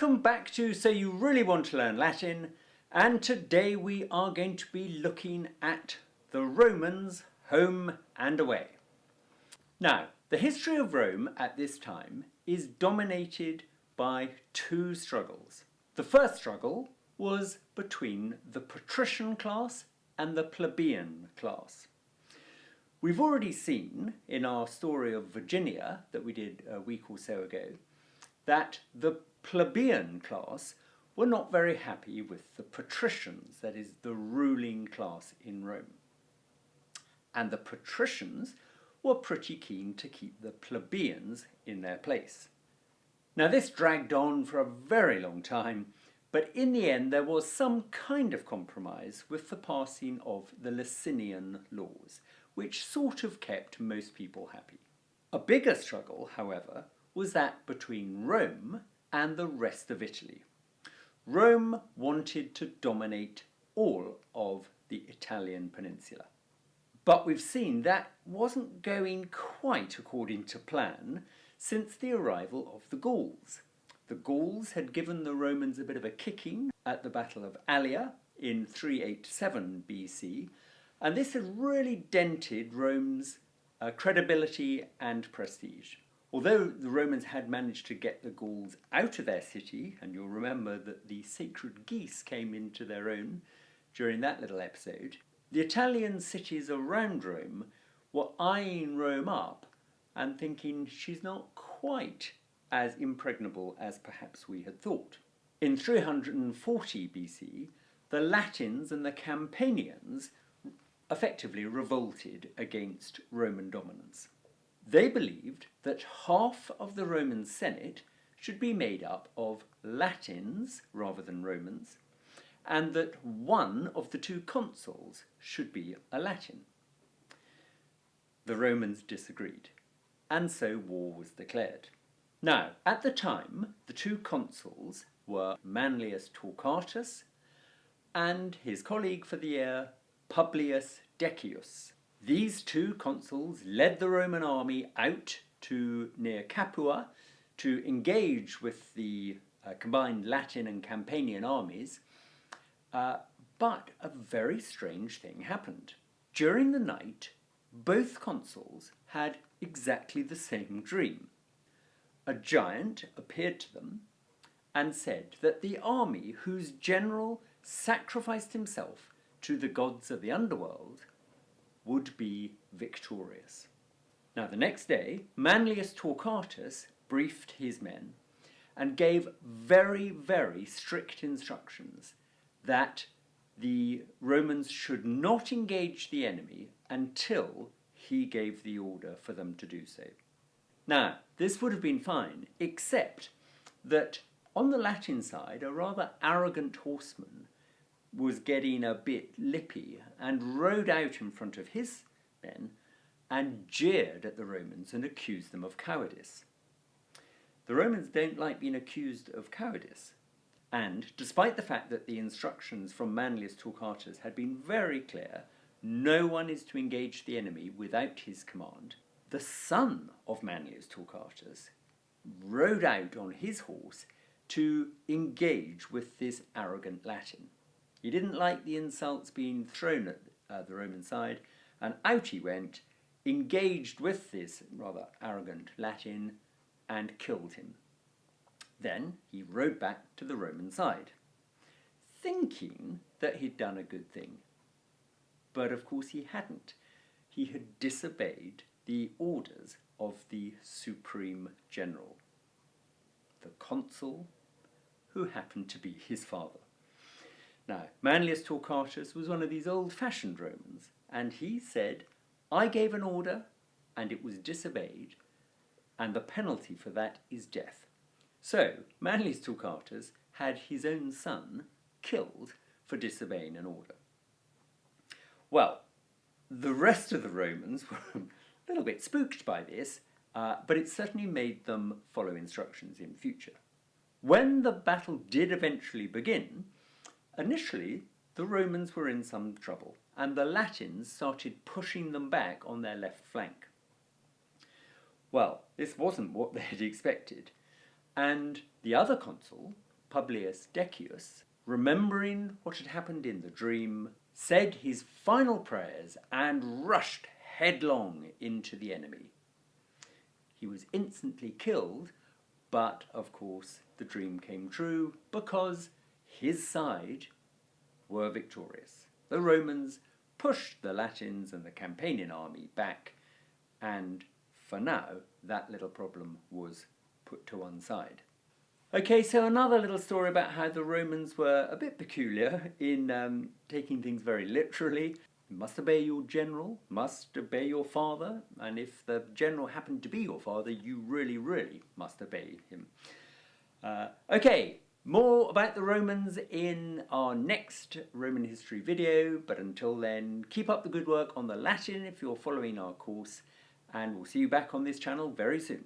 Welcome back to So You Really Want to Learn Latin, and today we are going to be looking at the Romans home and away. Now, the history of Rome at this time is dominated by two struggles. The first struggle was between the patrician class and the plebeian class. We've already seen in our story of Virginia that we did a week or so ago that the plebeian class were not very happy with the patricians, that is, the ruling class in Rome. And the patricians were pretty keen to keep the plebeians in their place. Now this dragged on for a very long time, but in the end there was some kind of compromise with the passing of the Licinian laws, which sort of kept most people happy. A bigger struggle, however, was that between Rome and the rest of Italy. Rome wanted to dominate all of the Italian peninsula. But we've seen that wasn't going quite according to plan since the arrival of the Gauls. The Gauls had given the Romans a bit of a kicking at the Battle of Allia in 387 BC, and this had really dented Rome's credibility and prestige. Although the Romans had managed to get the Gauls out of their city, and you'll remember that the sacred geese came into their own during that little episode, the Italian cities around Rome were eyeing Rome up and thinking she's not quite as impregnable as perhaps we had thought. In 340 BC, the Latins and the Campanians effectively revolted against Roman dominance. They believed that half of the Roman Senate should be made up of Latins rather than Romans, and that one of the two consuls should be a Latin. The Romans disagreed, and so war was declared. Now, at the time, the two consuls were Manlius Torquatus and his colleague for the year, Publius Decius. These two consuls led the Roman army out to near Capua to engage with the combined Latin and Campanian armies, but a very strange thing happened. During the night, both consuls had exactly the same dream. A giant appeared to them and said that the army whose general sacrificed himself to the gods of the underworld would be victorious. Now the next day, Manlius Torquatus briefed his men and gave very, very strict instructions that the Romans should not engage the enemy until he gave the order for them to do so. Now, this would have been fine, except that on the Latin side, a rather arrogant horseman was getting a bit lippy and rode out in front of his men and jeered at the Romans and accused them of cowardice. The Romans don't like being accused of cowardice, and despite the fact that the instructions from Manlius Torquatus had been very clear, no one is to engage the enemy without his command, the son of Manlius Torquatus rode out on his horse to engage with this arrogant Latin. He didn't like the insults being thrown at the Roman side, and out he went, engaged with this rather arrogant Latin, and killed him. Then he rode back to the Roman side, thinking that he'd done a good thing. But of course he hadn't. He had disobeyed the orders of the supreme general, the consul, who happened to be his father. Now, Manlius Torquatus was one of these old-fashioned Romans, and he said, I gave an order, and it was disobeyed, and the penalty for that is death. So, Manlius Torquatus had his own son killed for disobeying an order. Well, the rest of the Romans were a little bit spooked by this, but it certainly made them follow instructions in future. When the battle did eventually begin, initially, the Romans were in some trouble, and the Latins started pushing them back on their left flank. Well, this wasn't what they had expected, and the other consul Publius Decius, remembering what had happened in the dream, said his final prayers and rushed headlong into the enemy. He was instantly killed, but of course the dream came true because his side were victorious. The Romans pushed the Latins and the Campanian army back, and for now that little problem was put to one side. Okay, so another little story about how the Romans were a bit peculiar in taking things very literally. You must obey your general, must obey your father, and if the general happened to be your father, you really, really must obey him. Okay, more about the Romans in our next Roman history video, but until then, keep up the good work on the Latin if you're following our course, and we'll see you back on this channel very soon.